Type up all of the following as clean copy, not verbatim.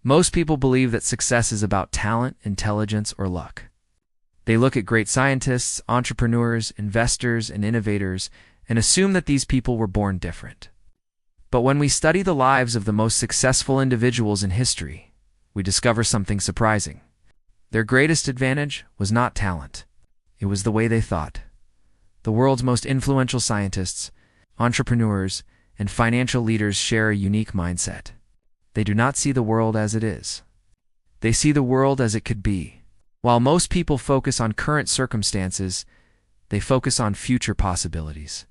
Most people believe that success is about talent, intelligence, or luck. They look at great scientists, entrepreneurs, investors, and innovators and assume that these people were born different. But when we study the lives of the most successful individuals in history, we discover something surprising. Their greatest advantage was not talent. It was the way they thought. The world's most influential scientists, entrepreneurs, and financial leaders share a unique mindset. They do not see the world as it is. They see the world as it could be. While most people focus on current circumstances, they focus on future possibilities.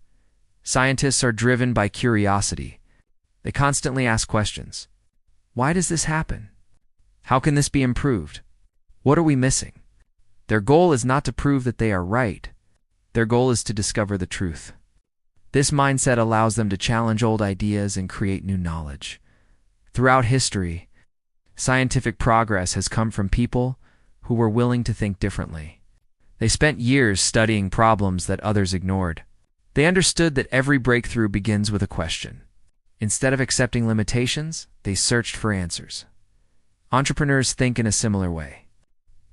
Scientists are driven by curiosity. They constantly ask questions. Why does this happen? How can this be improved? What are we missing? Their goal is not to prove that they are right. Their goal is to discover the truth. This mindset allows them to challenge old ideas and create new knowledge. Throughout history, scientific progress has come from people who were willing to think differently. They spent years studying problems that others ignored. They understood that every breakthrough begins with a question. Instead of accepting limitations, they searched for answers. Entrepreneurs think in a similar way.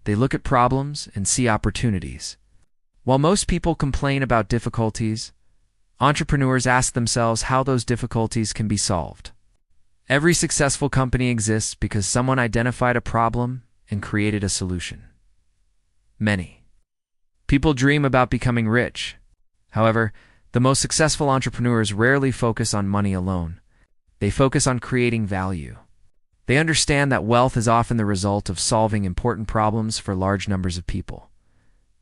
They look at problems and see opportunities. While most people complain about difficulties, entrepreneurs ask themselves how those difficulties can be solved. Every successful company exists because someone identified a problem and created a solution. Many people dream about becoming rich. However, the most successful entrepreneurs rarely focus on money alone. They focus on creating value. They understand that wealth is often the result of solving important problems for large numbers of people.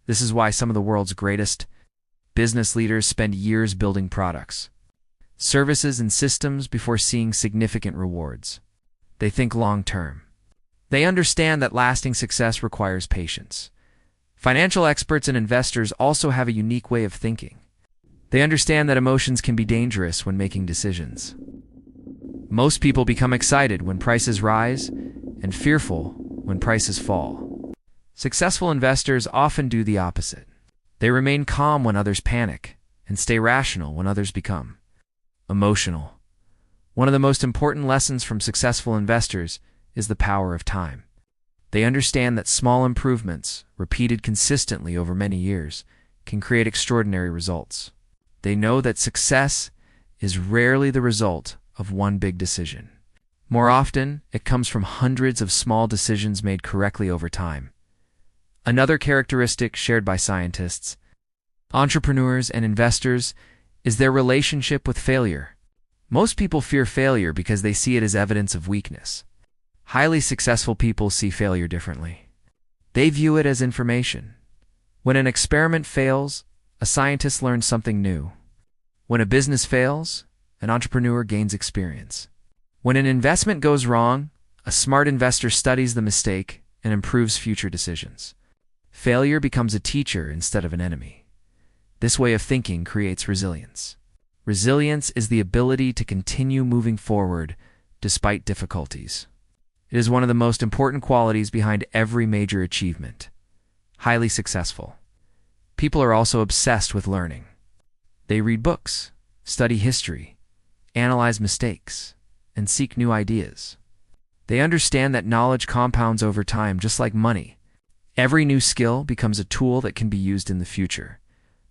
This is why some of the world's greatest business leaders spend years building products, services, and systems before seeing significant rewards. They think long-term. They understand that lasting success requires patience. Financial experts and investors also have a unique way of thinking. They understand that emotions can be dangerous when making decisions. Most people become excited when prices rise and fearful when prices fall. Successful investors often do the opposite. They remain calm when others panic and stay rational when others become emotional. One of the most important lessons from successful investors is the power of time. They understand that small improvements, repeated consistently over many years, can create extraordinary results. They know that success is rarely the result of one big decision. More often, it comes from hundreds of small decisions made correctly over time. Another characteristic shared by scientists, entrepreneurs, and investors is their relationship with failure. Most people fear failure because they see it as evidence of weakness. Highly successful people see failure differently. They view it as information. When an experiment fails, a scientist learns something new. When a business fails, an entrepreneur gains experience. When an investment goes wrong, a smart investor studies the mistake and improves future decisions. Failure becomes a teacher instead of an enemy. This way of thinking creates resilience. Resilience is the ability to continue moving forward despite difficulties. It is one of the most important qualities behind every major achievement. Highly successful people are also obsessed with learning. They read books, study history, analyze mistakes, and seek new ideas. They understand that knowledge compounds over time just like money. Every new skill becomes a tool that can be used in the future.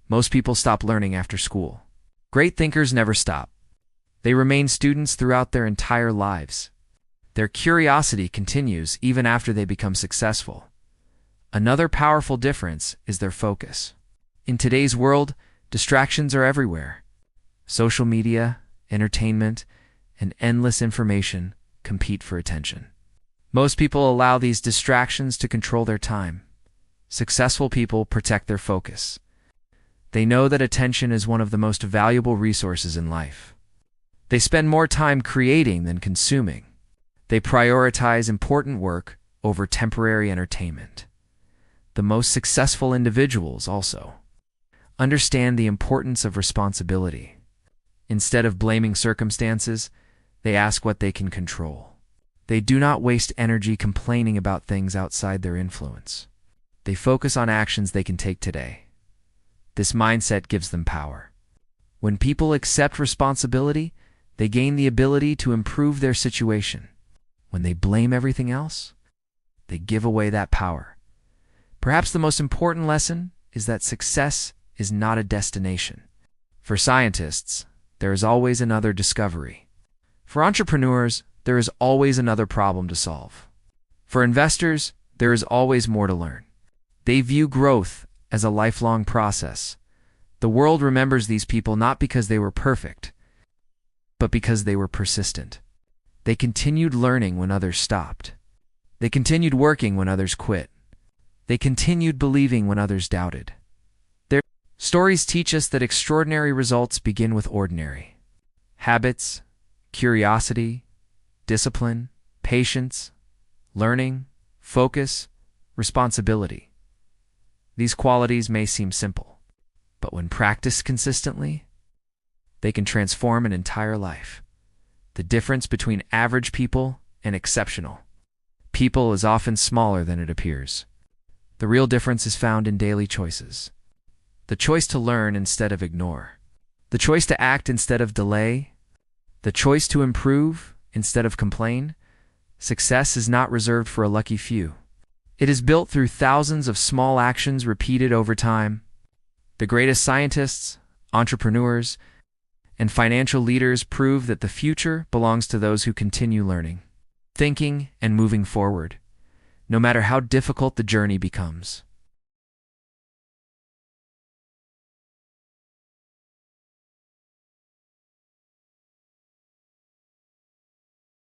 Most people stop learning after school. Great thinkers never stop. They remain students throughout their entire lives. Their curiosity continues even after they become successful. Another powerful difference is their focus. In today's world, distractions are everywhere. Social media, entertainment, and endless information compete for attention. Most people allow these distractions to control their time. Successful people protect their focus. They know that attention is one of the most valuable resources in life. They spend more time creating than consuming. They prioritize important work over temporary entertainment. The most successful individuals also understand the importance of responsibility. Instead of blaming circumstances, they ask what they can control. They do not waste energy complaining about things outside their influence. They focus on actions they can take today. This mindset gives them power. When people accept responsibility, they gain the ability to improve their situation. when they blame everything else, they give away that power. Perhaps the most important lesson is that success is not a destination. For scientists, there is always another discovery. For entrepreneurs, there is always another problem to solve. For investors, there is always more to learn. They view growth as a lifelong process. The world remembers these people not because they were perfect, but because they were persistent. They continued learning when others stopped. They continued working when others quit. They continued believing when others doubted. Their stories teach us that extraordinary results begin with ordinary habits, curiosity, discipline, patience, learning, focus, responsibility. These qualities may seem simple, but when practiced consistently, they can transform an entire life. The difference between average people and exceptional people is often smaller than it appears. The real difference is found in daily choices. The choice to learn instead of ignore. The choice to act instead of delay. The choice to improve instead of complain. Success is not reserved for a lucky few. It is built through thousands of small actions repeated over time. The greatest scientists, entrepreneurs, and financial leaders prove that the future belongs to those who continue learning, thinking, and moving forward, no matter how difficult the journey becomes.